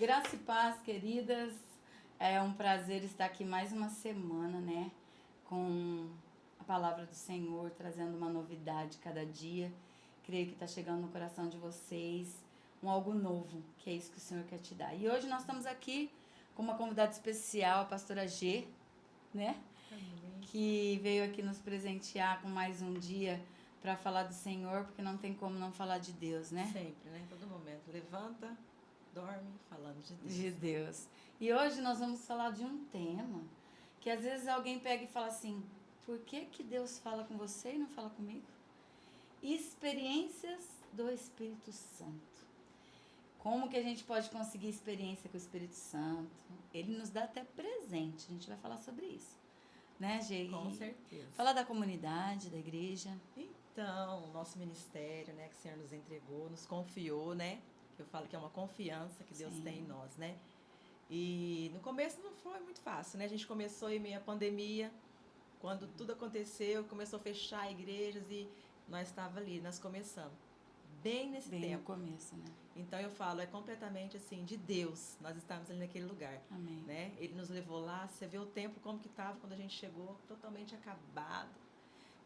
Graça e paz, queridas. É um prazer estar aqui mais uma semana, né? Com a palavra do Senhor, trazendo uma novidade cada dia. Creio que está chegando no coração de vocês algo novo, que é isso que o Senhor quer te dar. E hoje nós estamos aqui com uma convidada especial, a pastora G, né? Amém. Que veio aqui nos presentear com mais um dia para falar do Senhor, porque não tem como não falar de Deus, né? Sempre, né? Todo momento. Levanta, dorme, falando de Deus. De Deus. E hoje nós vamos falar de um tema que às vezes alguém pega e fala assim: por que que Deus fala com você e não fala comigo? Experiências do Espírito Santo. Como que a gente pode conseguir experiência com o Espírito Santo? Ele nos dá até presente. A gente vai falar sobre isso, né, Gê? Com certeza. Falar da comunidade, da igreja. Então, o nosso ministério, né, que o Senhor nos entregou, nos confiou, né? Que eu falo que é uma confiança que Deus tem em nós, né? E no começo não foi muito fácil, né? A gente começou em meio à pandemia, quando tudo aconteceu, começou a fechar igrejas e nós estávamos ali, nós começamos. Bem nesse tempo. Bem no começo, né? Então eu falo, é completamente assim, de Deus, nós estamos ali naquele lugar. Amém. Né? Ele nos levou lá, você vê o templo como que estava quando a gente chegou, totalmente acabado.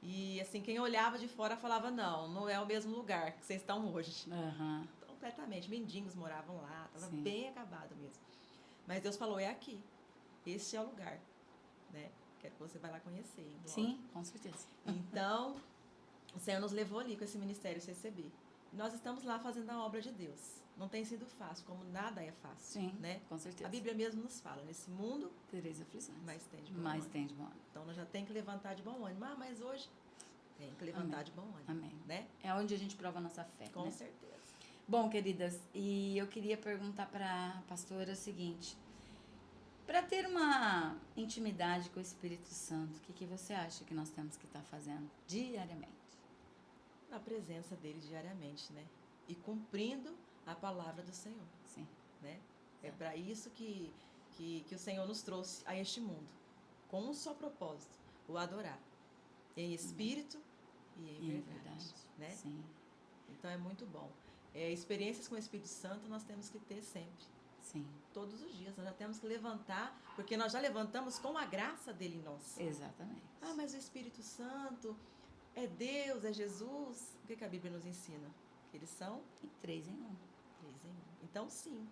E assim, quem olhava de fora falava, não é o mesmo lugar que vocês estão hoje. Uhum. Completamente, mendigos moravam lá, estava Sim. bem acabado mesmo. Mas Deus falou, é aqui, esse é o lugar. Né? Quero que você vá lá conhecer. Hein? Sim, com certeza. Então, o Senhor nos levou ali com esse ministério CCB. Nós estamos lá fazendo a obra de Deus. Não tem sido fácil, como nada é fácil. Sim, né? com certeza. A Bíblia mesmo nos fala, nesse mundo, tereis aflições. mas tem de bom Mas ânimo. tem de bom ânimo. Então, nós já tem que levantar de bom ânimo. Mas hoje, tem que levantar Amém. de bom ânimo. Amém. Né? É onde a gente prova a nossa fé, Com né? certeza. Bom, queridas, e eu queria perguntar para a pastora o seguinte: para ter uma intimidade com o Espírito Santo, o que você acha que nós temos que estar fazendo diariamente? Na presença dele diariamente, né? E cumprindo a palavra do Senhor. Sim. Né? É para isso que o Senhor nos trouxe a este mundo. Com um só propósito, o adorar. Em espírito e em verdade. Né? Sim. Então é muito bom. Experiências com o Espírito Santo nós temos que ter sempre. Sim. Todos os dias. Nós já temos que levantar, porque nós já levantamos com a graça dele em nós. Exatamente. Ah, mas o Espírito Santo é Deus, é Jesus. O que a Bíblia nos ensina? Que eles são? E 3 em 1. 3 em 1. Então, sim.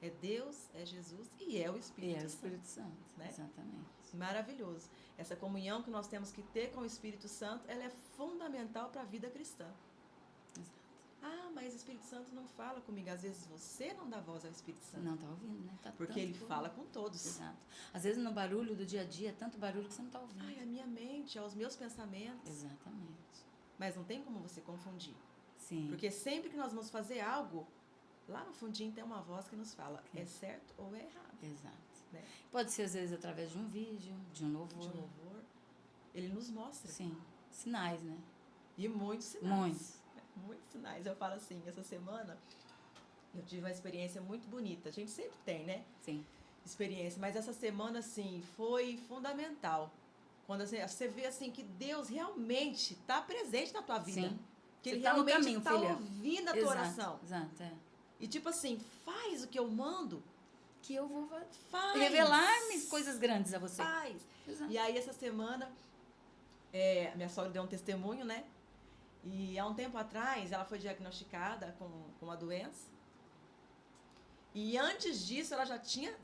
É Deus, é Jesus e é o Espírito Santo. E é o Espírito Santo, né? Exatamente. Maravilhoso. Essa comunhão que nós temos que ter com o Espírito Santo, ela é fundamental para a vida cristã. Exato. Ah, mas o Espírito Santo não fala comigo. Às vezes você não dá voz ao Espírito Santo. Não está ouvindo, né? Tá porque ele fala com todos. Exato. Às vezes no barulho do dia a dia, é tanto barulho que você não está ouvindo. Ai, a minha mente, aos meus pensamentos. Exatamente. Mas não tem como você confundir. Sim. Porque sempre que nós vamos fazer algo, lá no fundinho tem uma voz que nos fala, é certo ou é errado. Exato. Né? Pode ser, às vezes, através de um vídeo, de um louvor. De um louvor. Ele nos mostra. Sim. Sinais, né? E muitos sinais. Muitos. Muitos sinais. Eu falo assim, essa semana eu tive uma experiência muito bonita. A gente sempre tem, né? Sim. Experiência. Mas essa semana, assim, foi fundamental. Quando você vê, assim, que Deus realmente está presente na tua vida. Sim. Que você Ele tá no realmente caminho, está filha. ouvindo a tua Exato. oração. Exato, é. E tipo assim, faz o que eu mando. Que eu vou Faz. revelar coisas grandes a você. Faz. Exato. E aí, essa semana, minha sogra deu um testemunho, né? E há um tempo atrás, ela foi diagnosticada com uma doença. E antes disso, ela já tinha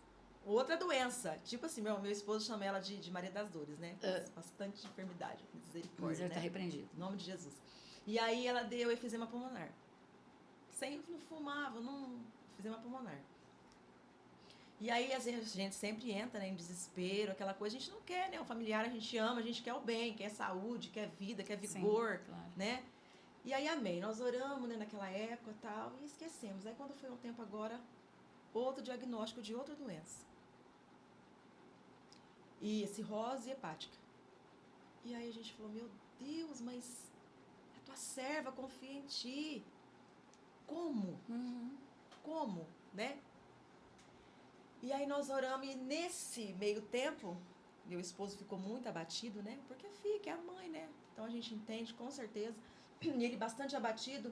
outra doença. Tipo assim, meu esposo chama ela de Maria das Dores, né? Bastante enfermidade, misericórdia, Tá né? repreendido. Em nome de Jesus. E aí, ela deu efizema pulmonar. Sempre não fumava, não... Efizema pulmonar. E aí, a gente sempre entra, né, em desespero, aquela coisa. A gente não quer, né? O familiar a gente ama, a gente quer o bem, quer saúde, quer vida, quer vigor, sim, claro. né? E aí, amém. Nós oramos, né, naquela época e tal, e esquecemos. Aí, quando foi um tempo agora, outro diagnóstico de outra doença. E cirrose hepática. E aí, a gente falou, meu Deus, mas a tua serva confia em ti. Como? Uhum. Como, né? E aí nós oramos e nesse meio tempo, meu esposo ficou muito abatido, né? Porque fica, é a mãe, né? Então a gente entende com certeza. E ele bastante abatido.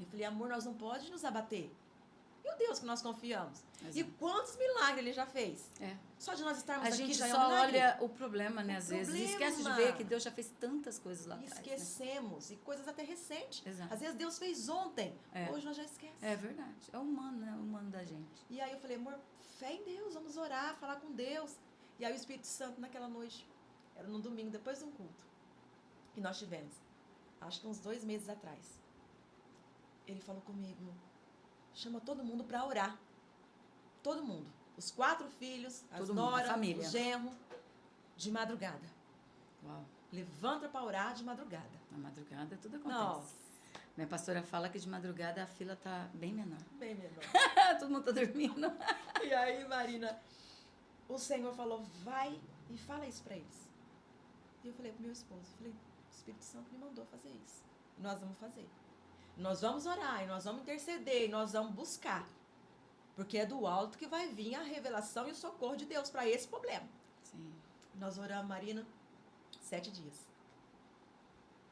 Eu falei, amor, nós não podemos nos abater. E o Deus que nós confiamos? Exato. E quantos milagres Ele já fez? É. Só de nós estarmos A aqui gente já é só um milagre. olha o problema, né, O às vezes. E problema. esquece de ver que Deus já fez tantas coisas lá E atrás. Né? esquecemos. E coisas até recentes. Exato. Às vezes Deus fez ontem. É. Hoje nós já esquecemos. É verdade. É humano, né? O humano da gente. E aí eu falei, amor, fé em Deus, vamos orar, falar com Deus. E aí o Espírito Santo naquela noite, era num domingo, depois de um culto, que nós tivemos, acho que uns 2 meses atrás, ele falou comigo, chama todo mundo para orar. Todo mundo. Os 4 filhos, as Todo mundo, a noras, família. o genro, de madrugada. Uau. Levanta para orar de madrugada. Na madrugada tudo acontece. Nossa, Minha pastora fala que de madrugada a fila tá bem menor. bem menor. Todo mundo tá dormindo. E aí, Marina, o Senhor falou, vai e fala isso para eles. E eu falei pro meu esposo, falei, o Espírito Santo me mandou fazer isso. E nós vamos fazer. Nós vamos orar, e nós vamos interceder, e nós vamos buscar. Porque é do alto que vai vir a revelação e o socorro de Deus para esse problema. Sim. Nós oramos, Marina, 7 dias.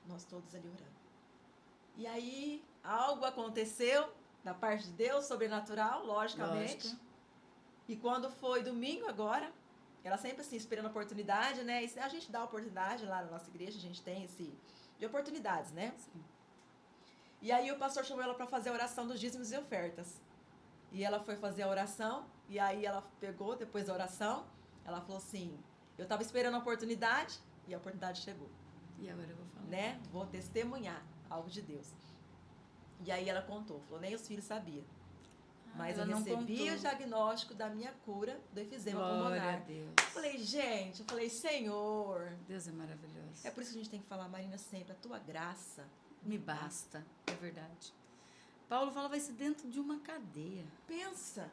Nós todos ali orando. E aí, algo aconteceu da parte de Deus, sobrenatural, logicamente. Lógico. E quando foi domingo agora, ela sempre assim, esperando a oportunidade, né? E a gente dá oportunidade lá na nossa igreja, a gente tem esse de oportunidades, né? Sim. E aí o pastor chamou ela para fazer a oração dos dízimos e ofertas. E ela foi fazer a oração, e aí ela pegou, depois da oração, ela falou assim, eu estava esperando a oportunidade, e a oportunidade chegou, E agora eu vou falar. né? Vou testemunhar algo de Deus. E aí ela contou, falou, nem os filhos sabiam. Mas eu ela não recebi contou. o diagnóstico da minha cura do efizema Glória a pulmonar. Deus. Eu falei, gente, eu falei, Senhor. Deus é maravilhoso. É por isso que a gente tem que falar, Marina, sempre, a tua graça. Me basta. É verdade. Paulo falava isso dentro de uma cadeia. Pensa.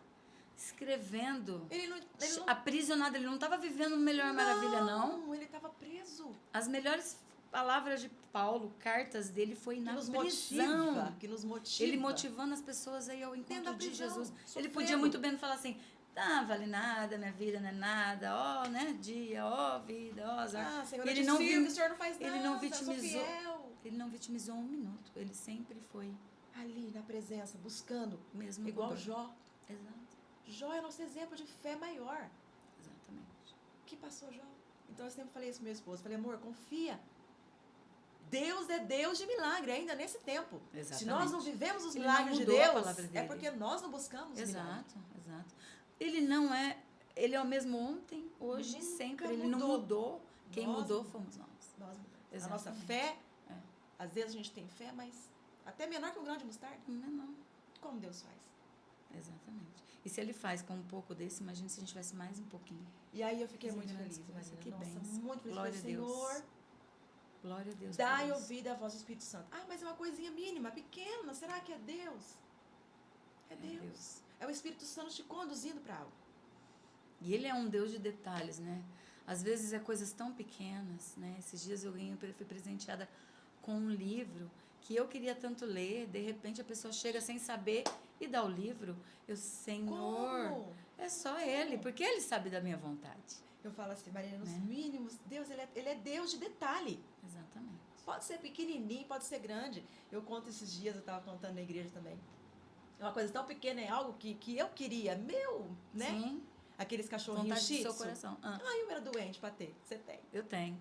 Escrevendo. Ele não Aprisionado. Ele não estava vivendo melhor maravilha, não. Ele estava preso. As melhores palavras de Paulo, cartas dele, foi na nos prisão. motiva, que nos motiva. Ele motivando as pessoas aí ao Dentro encontro da de prisão, Jesus. Ele sofrendo. podia muito bem falar assim, tá, vale nada, minha vida não é nada, ó, né, dia, ó, vida, ó, azar. Ah, Senhor, Ele eu te não sirvo, vi- o Senhor não faz ele nada, não eu sou vitimizou. fiel. Ele não vitimizou um minuto, ele sempre foi Ali, na presença, buscando, mesmo igual com dor. Jó. Exato, Jó é nosso exemplo de fé maior. exatamente. O que passou, Jó? Então, eu sempre falei isso pro meu esposo. Falei, amor, confia. Deus é Deus de milagre, ainda nesse tempo. Exatamente. Se nós não vivemos os Ele milagres não de mudou a Deus, palavra é dele. porque nós não buscamos milagres. Exato, exato. Ele é o mesmo ontem, hoje e Nunca sempre. Ele não mudou. mudou. Quem Nós mudou mudamos. fomos nós. Nós mudamos. A Exatamente. nossa fé, É. às vezes a gente tem fé, mas até menor que um grão de mostarda. Não. Como Deus faz? Exatamente. E se ele faz com um pouco desse, imagina se a gente tivesse mais um pouquinho. E aí eu fiquei Mas muito grandes feliz, coisas, Marina. que Nossa, bênção. muito feliz. Glória Falei, a Deus. Senhor, Glória a Deus. dai por isso. ouvida à voz do Espírito Santo. Ah, mas é uma coisinha mínima, pequena. Será que é Deus? É Deus. Deus. É o Espírito Santo te conduzindo para algo. E ele é um Deus de detalhes, né? Às vezes é coisas tão pequenas, né? Esses dias eu fui presenteada com um livro que eu queria tanto ler, de repente a pessoa chega sem saber e dá o livro. Eu, Senhor, Como? é só ele, porque ele sabe da minha vontade. Eu falo assim, Marina, nos Né? mínimos, Deus, ele é Deus de detalhe. Exatamente. Pode ser pequenininho, pode ser grande. Eu conto esses dias, eu estava contando na igreja também. É uma coisa tão pequena, é algo que eu queria, meu, né? Sim, Aqueles cachorrinhos vontade shih do seu tzu. coração. Ah, Eu era doente pra ter, você tem. eu tenho.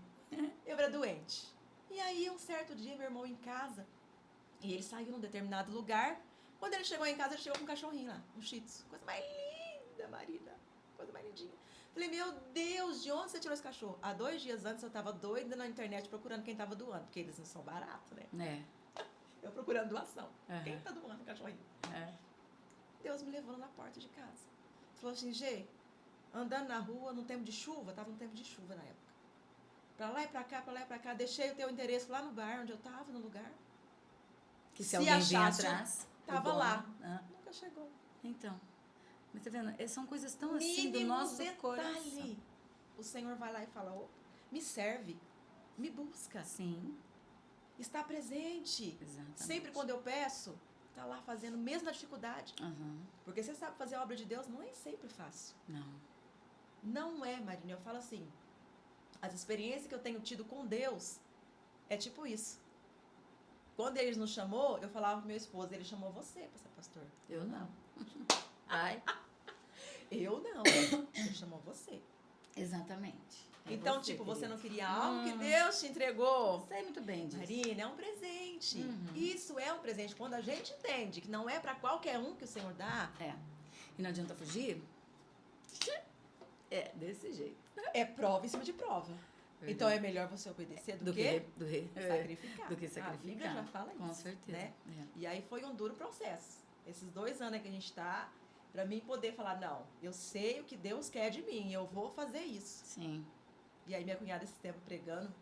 Eu era doente. E aí, um certo dia, meu irmão em casa, e ele saiu num determinado lugar. Quando ele chegou em casa, ele chegou com um cachorrinho lá, um shih tzu. Coisa mais linda, Marina. Coisa mais lindinha. Falei, meu Deus, de onde você tirou esse cachorro? Há 2 dias antes, eu tava doida na internet procurando quem tava doando, porque eles não são baratos, né? É. Eu procurando doação. Aham. Quem tá doando o cachorrinho? É. Deus me levou na porta de casa. Falou assim, Gê, andando na rua, no tempo de chuva, tava no tempo de chuva na época. Pra lá e pra cá, pra lá e pra cá, deixei o teu endereço lá no bar, onde eu tava, no lugar. Que se Se alguém vir achasse, atrás, tava o bom. lá. Ah, Nunca chegou. então, mas tá vendo? São coisas tão assim do Mínimo nosso detalhe. coração. O Senhor vai lá e fala, "Ô, me serve, me busca, Sim, está presente. exatamente. Sempre quando eu peço, tá lá fazendo, mesmo na dificuldade. Aham. Porque você sabe fazer a obra de Deus não é sempre fácil. Não. Não é, Marina. Eu falo assim, as experiências que eu tenho tido com Deus é tipo isso. Quando ele nos chamou, eu falava pro meu esposo, ele chamou você para ser pastor. Eu não. Vai. Eu não. Ele chamou você. Exatamente. É Então, você, tipo, você querida. não queria algo que Deus te entregou. Sei muito bem disso. Marina, é um presente. Uhum. Isso é um presente. Quando a gente entende que não é para qualquer um que o Senhor dá, É. E não adianta fugir? É, desse jeito. é prova em cima de prova. Verdade. Então é melhor você obedecer do que sacrificar. Do que A Bíblia sacrificar. já fala isso. Com certeza. Né? É. E aí foi um duro processo. Esses 2 anos que a gente está, para mim poder falar, não, eu sei o que Deus quer de mim, eu vou fazer isso. Sim. E aí minha cunhada esse tempo pregando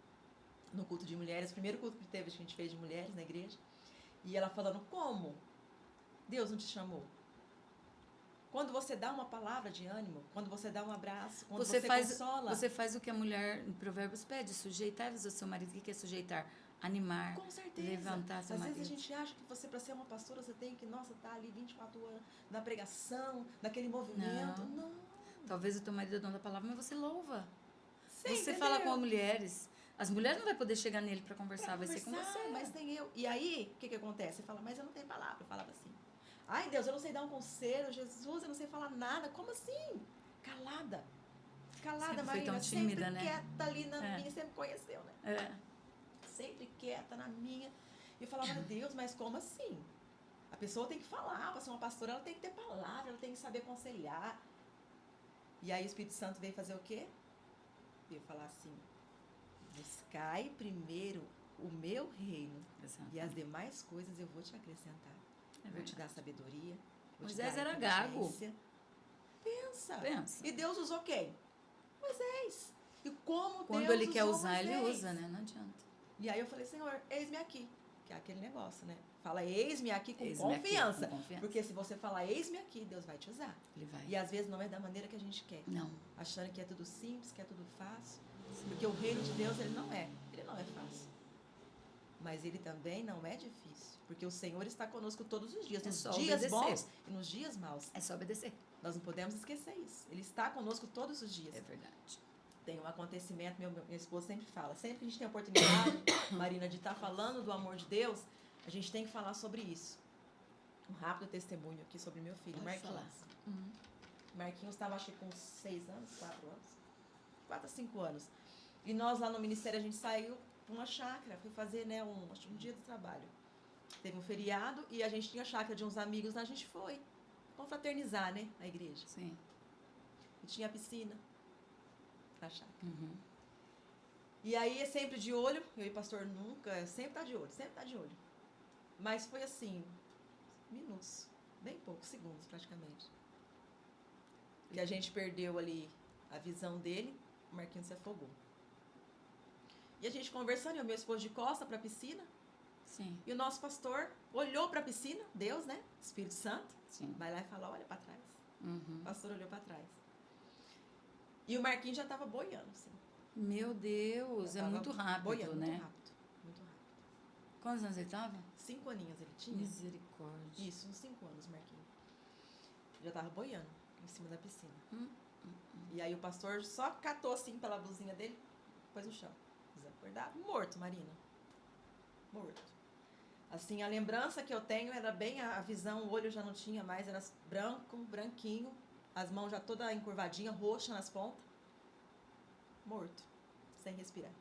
no culto de mulheres, o primeiro culto que teve, que a gente fez de mulheres na igreja, e ela falando, como Deus não te chamou? Quando você dá uma palavra de ânimo, quando você dá um abraço, quando você consola. Você faz o que a mulher em Provérbios pede, sujeitar-vos ao seu marido. O que é sujeitar? Animar, Com certeza. levantar seu Às marido. vezes a gente acha que você, para ser uma pastora, você tem que, nossa, tá ali 24 anos na pregação, naquele movimento. Não. Talvez o teu marido é dono da palavra, mas você louva. Você entendeu? fala com as mulheres. As mulheres não vão poder chegar nele para conversar, vai ser com você. Mas tem eu. E aí, o que acontece? Você fala, mas eu não tenho palavra. Eu falava assim. Ai, Deus, eu não sei dar um conselho. Jesus, eu não sei falar nada. Como assim? Calada. Calada, Sempre foi Marina. tão tímida, sempre né? quieta ali na minha. Sempre conheceu, né? É. Sempre quieta na minha. E eu falava, Deus, mas como assim? A pessoa tem que falar. Para ser uma pastora, ela tem que ter palavra. Ela tem que saber aconselhar. E aí o Espírito Santo veio fazer o quê? Veio falar assim. Buscai primeiro o meu reino. Exato. E as demais coisas eu vou te acrescentar. É Vou te verdade. dar sabedoria. Vou te Moisés dar era gago. inteligência. Pensa. Pensa. E Deus usou quem? Moisés. E como Quando Deus ele quer usou usar, ele Moisés? usa, né? Não adianta. E aí eu falei, Senhor, eis-me aqui. Que é aquele negócio, né? Fala, eis-me aqui com Eis-me aqui, confiança. com confiança. Porque se você falar, eis-me aqui, Deus vai te usar. Ele vai. E às vezes não é da maneira que a gente quer. Não. Achando que é tudo simples, que é tudo fácil. Porque o reino de Deus, ele não é fácil. Mas ele também não é difícil. Porque o Senhor está conosco todos os dias. É Nos só dias obedecer. bons e nos dias maus. É só obedecer. Nós não podemos esquecer isso. Ele está conosco todos os dias. É verdade. Tem um acontecimento, minha esposa sempre fala. Sempre que a gente tem a oportunidade, Marina, de estar falando do amor de Deus, a gente tem que falar sobre isso. Um rápido testemunho aqui sobre meu filho, Pode Marquinhos. falar. Uhum. Marquinhos estava, acho que com 6 anos, 4 anos. 4 a 5 anos. E nós lá no ministério, a gente saiu para uma chácara, fui fazer, né, acho que um dia do trabalho. Teve um feriado e a gente tinha chácara de uns amigos, a gente foi confraternizar, né, a igreja. Sim. E tinha a piscina na chácara. Uhum. E aí é sempre de olho, eu e o pastor nunca, sempre tá de olho. Mas foi assim, minutos, bem poucos segundos praticamente. Que a gente perdeu ali a visão dele, o Marquinhos se afogou. E a gente conversando, eu meu esposo de costa para a piscina, Sim. e o nosso pastor olhou para a piscina, Deus, né? Espírito Santo, Sim. vai lá e fala, olha para trás. Uhum. O pastor olhou para trás. E o Marquinhos já estava boiando, assim. Meu Deus, Já é tava muito rápido, boiando, né? Muito rápido, muito rápido. Quantos anos ele tava? 5 aninhos ele tinha. Misericórdia. Isso, uns 5 anos, Marquinhos. Já tava boiando em cima da piscina. E aí o pastor só catou assim pela blusinha dele, pôs no chão. Desacordado. Morto, Marina. Morto. Assim, a lembrança que eu tenho era bem a visão, o olho já não tinha mais, era branco, branquinho, as mãos já toda encurvadinha, roxa nas pontas. Morto. Sem respirar.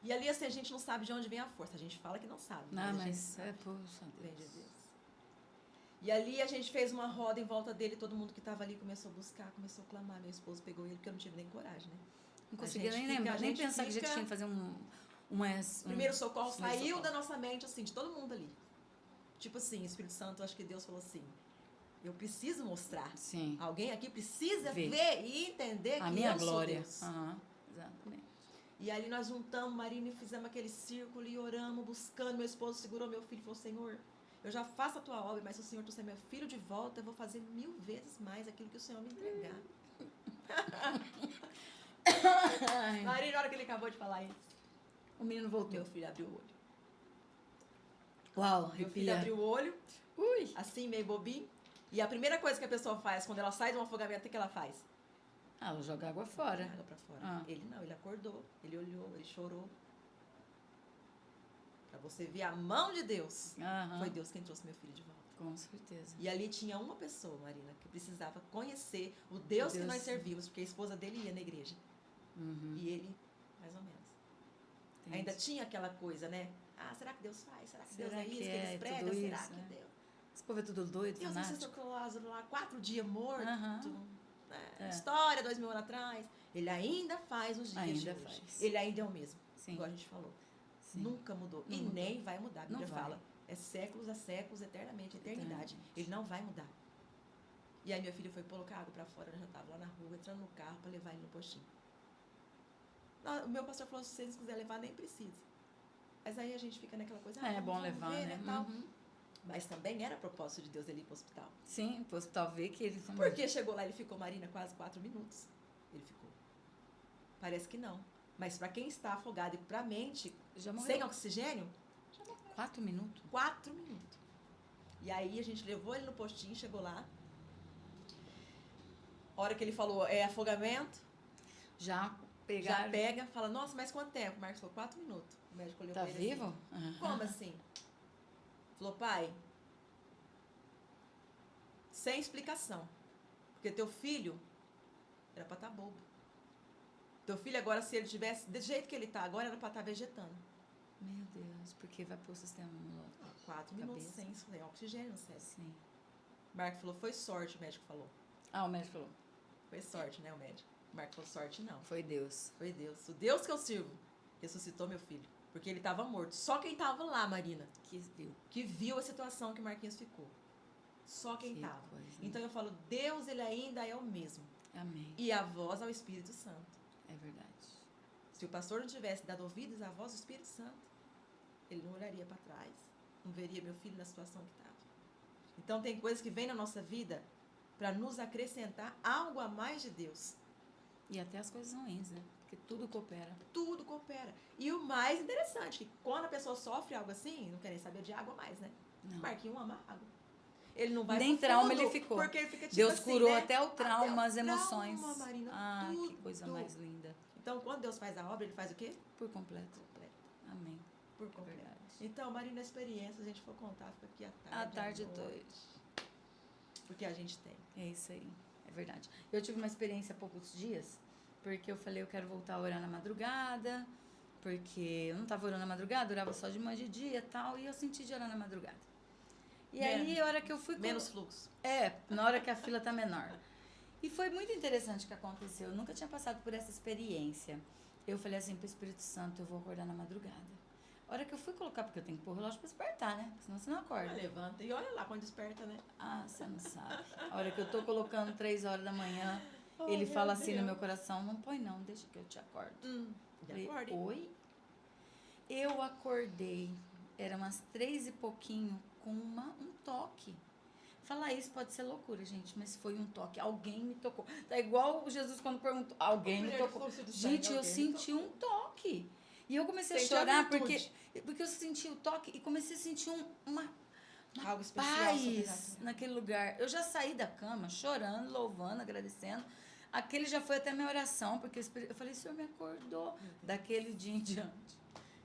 E ali, assim, a gente não sabe de onde vem a força. A gente fala que não sabe. Não, a gente mas sabe. poxa Vem de Deus. Deus. E ali a gente fez uma roda em volta dele, todo mundo que estava ali começou a buscar, começou a clamar. Meu esposo pegou ele, porque eu não tive nem coragem, né? Não conseguia A nem gente lembrar, fica- nem a gente pensar que a gente fica- tinha que fazer um Primeiro socorro primeiro saiu socorro. da nossa mente, assim, de todo mundo ali. Tipo assim, Espírito Santo, acho que Deus falou assim, eu preciso mostrar. Sim. Alguém aqui precisa Ver. ver e entender A que minha eu glória. sou Deus. Aham, exatamente. E ali nós juntamos, Marina, e fizemos aquele círculo e oramos, buscando. Meu esposo segurou meu filho e falou, Senhor, eu já faço a tua obra, mas se o Senhor trouxer meu filho de volta, eu vou fazer 1000 vezes mais aquilo que o Senhor me entregar. Ai, Marina, na hora que ele acabou de falar isso, o menino voltou. meu filho abriu o olho. Uau, Meu filho arrepia. abriu o olho, Ui. assim, meio bobinho. E a primeira coisa que a pessoa faz quando ela sai de um afogamento, o que ela faz? Ah, ela joga água fora. Água pra fora. Ah. Ele não, ele acordou, ele olhou, ele chorou. Pra você ver a mão de Deus. Aham. Foi Deus quem trouxe meu filho de volta. Com certeza. E ali tinha uma pessoa, Marina, que precisava conhecer o Deus que Deus. nós servimos, porque a esposa dele ia na igreja. Uhum. E ele, mais ou menos. Entendi. Ainda tinha aquela coisa, né? Ah, será que Deus faz? Será que Deus é isso que é eles pregam? tudo Será isso, que né? Deus... Esse povo é tudo doido, Deus fanático. ressuscitou Lázaro lá 4 dias morto. Aham. É. História, 2000 anos atrás. Ele ainda faz os dias Ainda de hoje. faz. Ele ainda é o mesmo, Sim. igual a gente falou. Sim. Nunca mudou. Não e mudou. nem vai mudar. A Bíblia Não vai. fala, é séculos a séculos, eternamente, eternidade. Eternamente. Ele não vai mudar. E aí meu filho foi colocar água pra fora, eu já estava lá na rua, entrando no carro para levar ele no postinho. O meu pastor falou, se vocês quiserem levar, nem precisa. Mas aí a gente fica naquela coisa, É vamos, bom vamos levar, ver, né? Tal. Uhum. Mas também era propósito de Deus ele ir pro hospital. Sim, pro hospital ver que ele... Porque chegou lá, ele ficou, Marina, quase 4 minutos. Ele ficou. Parece que não. Mas para quem está afogado e para mente, Já morreu. sem oxigênio, 4 minutos? 4 minutos. E aí a gente levou ele no postinho, chegou lá. A hora que ele falou, é afogamento, Já pegaram... já pega, fala, nossa, mas quanto tempo? O Marcos falou, 4 minutos. O médico olhou Tá pra ele vivo? assim, Aham. como assim? Falou, pai, sem explicação. Porque teu filho era pra estar bobo. Teu filho agora, se ele tivesse, do jeito que ele tá agora, era pra estar vegetando. Meu Deus, porque vai pro sistema imunológico. 4 minutos Cabeça. sem oxigênio no cérebro. Sim. O Marco falou, foi sorte, o médico falou. Ah, o médico falou. Foi sorte, né, o médico? O Marco falou, sorte não. Foi Deus. Foi Deus. O Deus que eu sirvo ressuscitou meu filho. Porque ele estava morto. Só quem estava lá, Marina, Que viu. que viu a situação que o Marquinhos ficou. Só quem Que estava. coisa. Então eu falo, Deus, ele ainda é o mesmo. Amém. E a voz ao Espírito Santo. É verdade. Se o pastor não tivesse dado ouvidos à voz do Espírito Santo, ele não olharia para trás, não veria meu filho na situação que estava. Então tem coisas que vêm na nossa vida para nos acrescentar algo a mais de Deus. E até as coisas ruins, né? Porque tudo coopera. Tudo coopera. E o mais interessante, que quando a pessoa sofre algo assim, não quer nem saber de água mais, né? Não. Marquinhos ama água. Ele não vai Nem pro trauma fundo, ele ficou. Porque ele fica tipo Deus assim, curou né? até o trauma, as trauma, emoções. Marina, Ah, que tudo. coisa mais linda. Então, quando Deus faz a obra, ele faz o quê? Por completo. Completo. Amém. Por É completo. verdade. Então, Marina, a experiência, se a gente for contar, fica aqui A tarde noite. toda. Porque a gente tem. É isso aí. É verdade. Eu tive uma experiência há poucos dias, porque eu falei, eu quero voltar a orar na madrugada, porque eu não estava orando na madrugada, orava só de manhã de dia e tal, e eu senti de orar na madrugada. E aí, a hora que eu fui... Menos fluxo. Na hora que a fila tá menor. E foi muito interessante o que aconteceu. Eu nunca tinha passado por essa experiência. Eu falei assim pro Espírito Santo, eu vou acordar na madrugada. A hora que eu fui colocar, porque eu tenho que pôr o relógio pra despertar, né? Senão você não acorda. Levanta e olha lá quando desperta, né? Ah, você não sabe. A hora que eu tô colocando 3 horas da manhã, ele fala assim no meu coração, não põe não, deixa que eu te acordo. Já acorde. Oi? Eu acordei, era umas 3 e pouquinho, com um toque. Falar isso pode ser loucura, gente, mas foi um toque. Alguém me tocou. Tá igual Jesus quando perguntou, alguém me tocou. Gente, eu senti um toque. E eu comecei a chorar porque eu senti o toque e comecei a sentir uma algo especial, paz sobrenatural. naquele lugar. Eu já saí da cama chorando, louvando, agradecendo. Aquele já foi até minha oração, porque eu falei, o Senhor me acordou. Daquele dia em diante.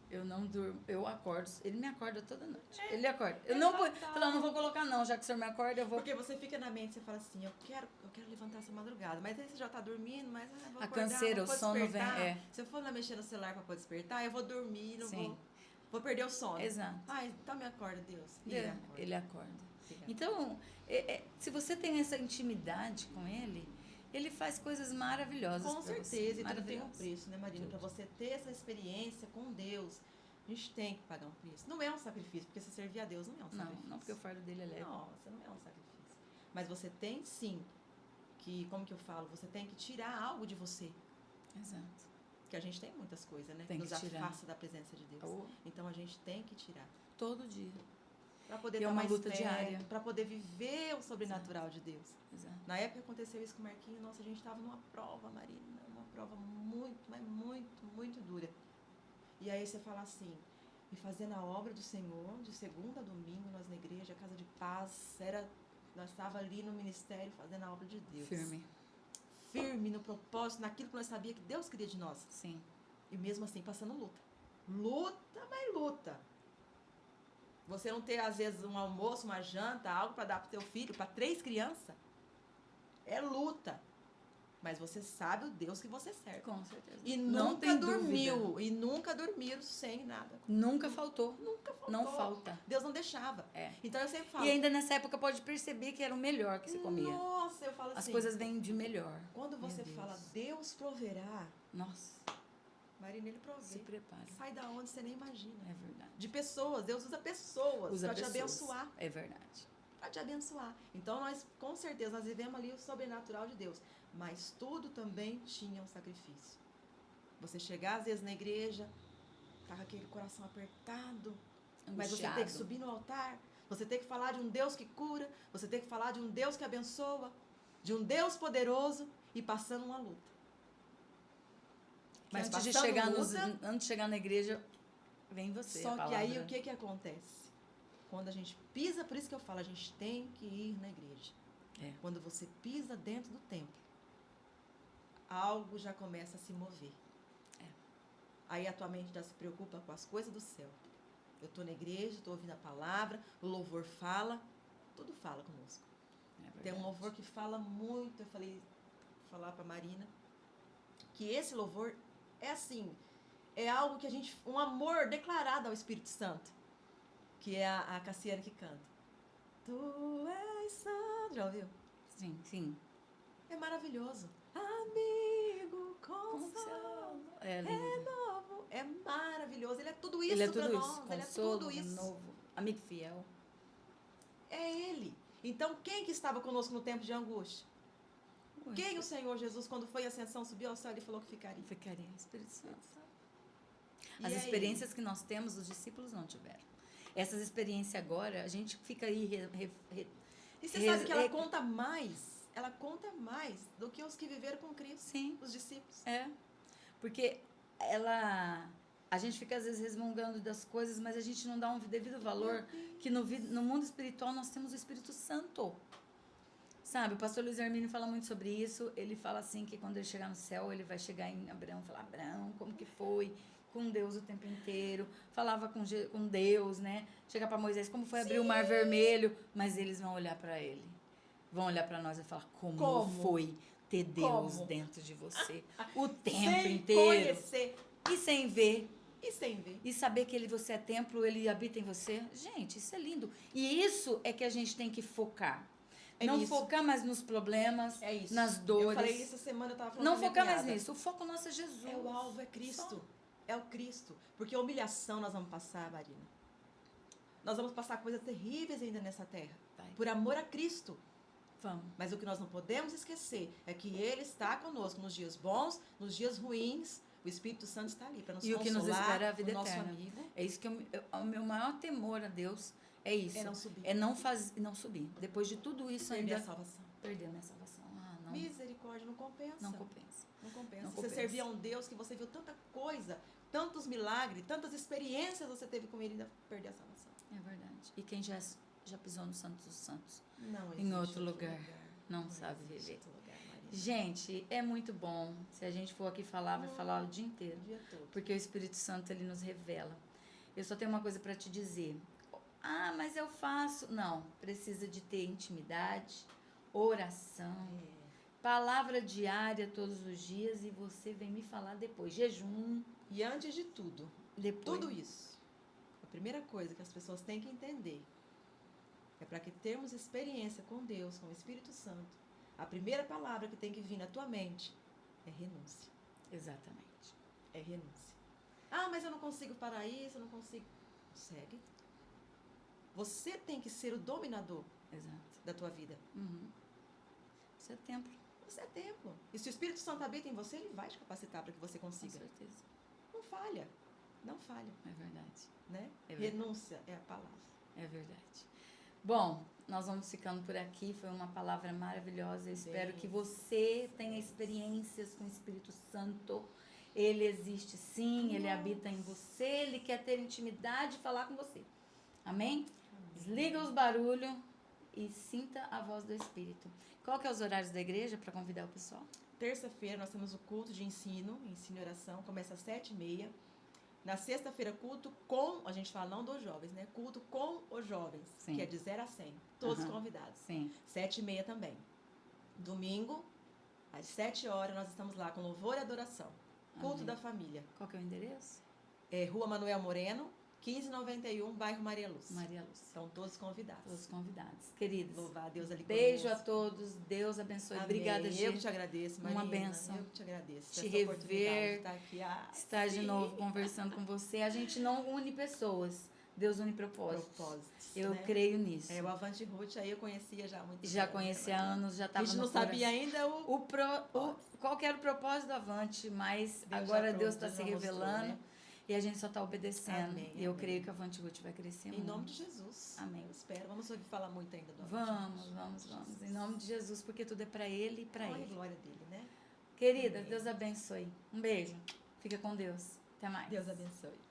Eu não durmo, eu acordo. Ele me acorda toda noite. Ele acorda. Eu não vou, não vou colocar não, já que o Senhor me acorda, eu vou. Porque você fica na mente, você fala assim, eu quero levantar essa madrugada. Mas aí você já tá dormindo, mas vou A acordar, canseira, vou o sono vem. despertar. Se eu for lá mexer no celular para poder despertar, eu vou dormir, não Sim. vou perder o sono. Exato. Ai, então me acorda, Deus. E Ele acorda. Então, se você tem essa intimidade com ele, ele faz coisas maravilhosas. Com pra certeza, você. e tudo tem um Maravilhosas. preço, né, Marina? Para você ter essa experiência com Deus, a gente tem que pagar um preço. Não é um sacrifício, porque você servir a Deus não é um sacrifício. Não, porque o fardo dele é leve. Nossa, não é um sacrifício. Mas você tem sim que, como que eu falo, você tem que tirar algo de você. Exato. Porque a gente tem muitas coisas, né? Tem que nos tirar. afasta da presença de Deus. Oh. Então a gente tem que tirar. Todo dia. Para poder E é estar uma mais luta perto, diária. para poder viver o sobrenatural de Deus. Exato. Na época que aconteceu isso com o Marquinhos, nossa, a gente estava numa prova, Marina, uma prova muito, mas muito, muito dura. E aí você fala assim, e fazendo a obra do Senhor, de segunda a domingo, nós na igreja, Casa de Paz, nós estávamos ali no ministério fazendo a obra de Deus. Firme no propósito, naquilo que nós sabíamos que Deus queria de nós. Sim. E mesmo assim passando luta. Luta, mas luta. Você não ter, às vezes, um almoço, uma janta, algo para dar pro teu filho, para 3 crianças, é luta. Mas você sabe o Deus que você serve. Com certeza. E Não nunca tem dormiu. dúvida. E nunca dormiram sem nada. Nunca faltou. Nunca faltou. Não falta. Deus não deixava. É. Então eu sempre falo. E ainda nessa época pode perceber que era o melhor que se comia. Nossa, eu falo assim. As coisas vêm de melhor. Quando você Meu fala, Deus. Deus proverá, Nossa, Marina, ele provê. se prepara. Sai da onde você nem imagina. É verdade. De pessoas. Deus usa pessoas Usa para te pessoas. abençoar. É verdade. Para te abençoar. Então, nós, com certeza, nós vivemos ali o sobrenatural de Deus. Mas tudo também tinha um sacrifício. Você chegar, às vezes, na igreja, tá com aquele coração apertado, mas você tem que subir no altar, você tem que falar de um Deus que cura, você tem que falar de um Deus que abençoa, de um Deus poderoso e passando uma luta. Mas Mas antes de, passando chegar luta, antes de chegar na igreja, vem você. só a que palavra. aí o que acontece? Quando a gente pisa, por isso que eu falo, a gente tem que ir na igreja. É. Quando você pisa dentro do templo, algo já começa a se mover. É. Aí a tua mente já se preocupa com as coisas do céu. Eu estou na igreja, estou ouvindo a palavra, o louvor fala, tudo fala conosco. É Tem um verdade. louvor que fala muito, eu falei, vou falar para Marina, que esse louvor é assim, é algo que a gente, um amor declarado ao Espírito Santo, que é a Cassiane que canta. Tu és santo, já ouviu? Sim, sim. É maravilhoso. Amigo, consolo, É lindo. novo, é maravilhoso. Ele é tudo isso Ele é para tudo nós, isso. ele é Consolo, tudo isso. novo, amigo fiel. É Ele. Então, quem que estava conosco no tempo de angústia? Quem o Senhor Jesus, quando foi a ascensão, subiu ao céu, ele falou que ficaria? Ficaria Espírito Santo. E As aí? experiências que nós temos, os discípulos não tiveram. Essas experiências agora, a gente fica aí... E você sabe que ela conta mais do que os que viveram com Cristo, Sim, os discípulos. é. Porque a gente fica às vezes resmungando das coisas, mas a gente não dá um devido valor que no mundo espiritual nós temos o Espírito Santo. Sabe, o pastor Luiz Hermínio fala muito sobre isso. Ele fala assim que quando ele chegar no céu, ele vai chegar em Abraão e falar: Abraão, como que foi? Com Deus o tempo inteiro. Falava com Deus, né? Chegar para Moisés, como foi abrir o mar vermelho? Mas eles vão olhar para ele. Vão olhar para nós e falar: como foi ter Deus dentro de você o tempo Sem inteiro? conhecer E sem ver. e sem ver. E saber que você é templo, ele habita em você. Gente, isso é lindo. E isso é que a gente tem que focar. É não isso. focar mais nos problemas, É isso. nas dores. Eu falei essa semana, eu tava falando Não com a minha focar mais cunhada. nisso. O foco nosso é Jesus. É o alvo, é Cristo. É o Cristo. Porque a humilhação nós vamos passar, Marina. Nós vamos passar coisas terríveis ainda nessa terra. Vai. Por amor a Cristo. Vamos. Mas o que nós não podemos esquecer é que Ele está conosco nos dias bons, nos dias ruins. O Espírito Santo está ali para nos E o consolar, que nos espera é a vida o nosso eterna. amigo. É isso que o meu maior temor a Deus é isso. É não subir. É não subir. Depois de tudo isso Perder ainda a salvação. perder a minha salvação. Ah, não. Misericórdia, não compensa. Não compensa. Não compensa. Não Você compensa. servia a um Deus que você viu tanta coisa, tantos milagres, tantas experiências você teve com Ele e ainda perder a salvação. É verdade. E quem já pisou no Santos dos Santos Não Em existe outro lugar. Não sabe existe viver. outro lugar, Maria. Gente, é muito bom. Se a gente for aqui falar, vai falar o dia inteiro. O dia todo. Porque o Espírito Santo, ele nos revela. Eu só tenho uma coisa para te dizer. Ah, mas eu faço. Não, precisa de ter intimidade, oração, palavra diária todos os dias e você vem me falar depois. Jejum, E antes de tudo, depois. tudo isso, a primeira coisa que as pessoas têm que entender é para que termos experiência com Deus, com o Espírito Santo, a primeira palavra que tem que vir na tua mente é renúncia. Exatamente. É renúncia. Ah, mas eu não consigo parar isso, eu não consigo. Segue. Você tem que ser o dominador Exato. da tua vida. Uhum. Isso é templo, Você é templo. E se o Espírito Santo habita em você, ele vai te capacitar para que você com consiga. certeza. Não falha. Não falha. É verdade. Né? É verdade. Renúncia é a palavra. É verdade. Bom, nós vamos ficando por aqui. Foi uma palavra maravilhosa. Eu espero que você tenha experiências com o Espírito Santo. Ele existe sim, ele habita em você, ele quer ter intimidade e falar com você. Amém? Desliga os barulhos e sinta a voz do Espírito. Qual que é os horários da igreja para convidar o pessoal? Terça-feira nós temos o culto de ensino e oração. Começa às 7h30. Na sexta-feira, culto com, a gente fala não dos jovens, né? Culto com os jovens, Sim. que é de 0 a 100. Todos Aham. convidados. Sim. 7h30 também. Domingo, às 7 horas, nós estamos lá com louvor e adoração. Culto Amém. da família. Qual que é o endereço? Rua Manuel Moreno, 1591, bairro Maria Luz. Maria Luz. Estão todos convidados. Todos convidados. Queridos, Louvar a Deus ali beijo a conosco. todos. Deus abençoe. Amém. Obrigada, Eu que gente. te agradeço, Uma Marina. bênção. Eu que te agradeço. Te essa oportunidade de rever, estar aqui. Estar de sim. novo conversando com você. A gente não une pessoas. Deus une propósitos. Propósitos, Eu né? creio nisso. O Avante Ruth aí eu conhecia já há muito Já tempo, conhecia né? há anos, já A estava gente no não sabia coração. ainda Qual que era o propósito do Avante, mas Deus agora já Deus está Deus se já mostrou, revelando, né? e a gente só está obedecendo. Amém, E eu amém. creio que o Avante Ruth vai crescer Em muito. nome de Jesus. Amém. Eu espero. Vamos ouvir falar muito ainda do Avante Vamos, Ruth. vamos. Em nome de Jesus, porque tudo é para Ele e para Glória e Ele. glória dele, né? Querida, Amém. Deus abençoe. Um beijo. Fica com Deus. Até mais. Deus abençoe.